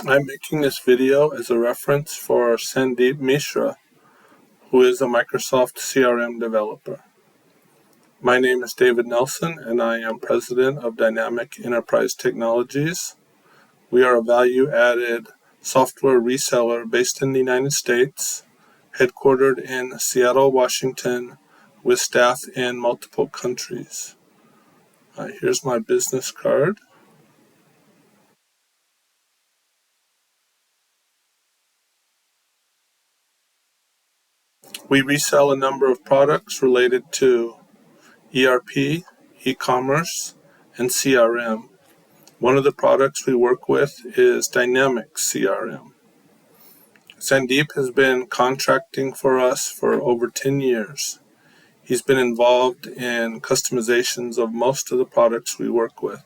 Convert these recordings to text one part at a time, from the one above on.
I'm making this video as a reference for Sandeep Mishra, who is a Microsoft CRM developer. My name is David Nelson, and I am president of Dynamic Enterprise Technologies. We are a value-added software reseller based in the United States, headquartered in Seattle, Washington, with staff in multiple countries. Here's my business card. We resell a number of products related to ERP, e-commerce, and CRM. One of the products we work with is Dynamic CRM. Sandeep has been contracting for us for over 10 years. He's been involved in customizations of most of the products we work with.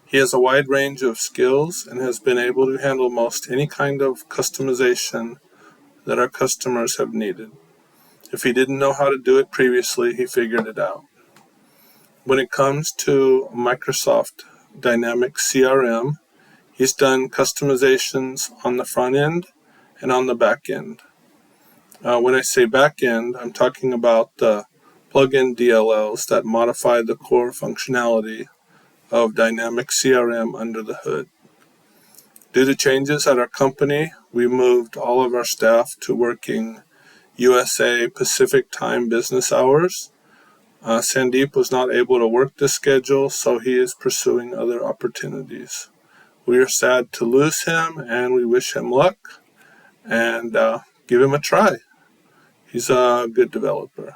He has a wide range of skills and has been able to handle most any kind of customization that our customers have needed. If he didn't know how to do it previously, he figured it out. When it comes to Microsoft Dynamic CRM, he's done customizations on the front end and on the back end. When I say back end, I'm talking about the plugin DLLs that modify the core functionality of Dynamic CRM under the hood. Due to changes at our company, we moved all of our staff to working USA Pacific Time business hours. Sandeep was not able to work this schedule, so he is pursuing other opportunities. We are sad to lose him, and we wish him luck and give him a try. He's a good developer.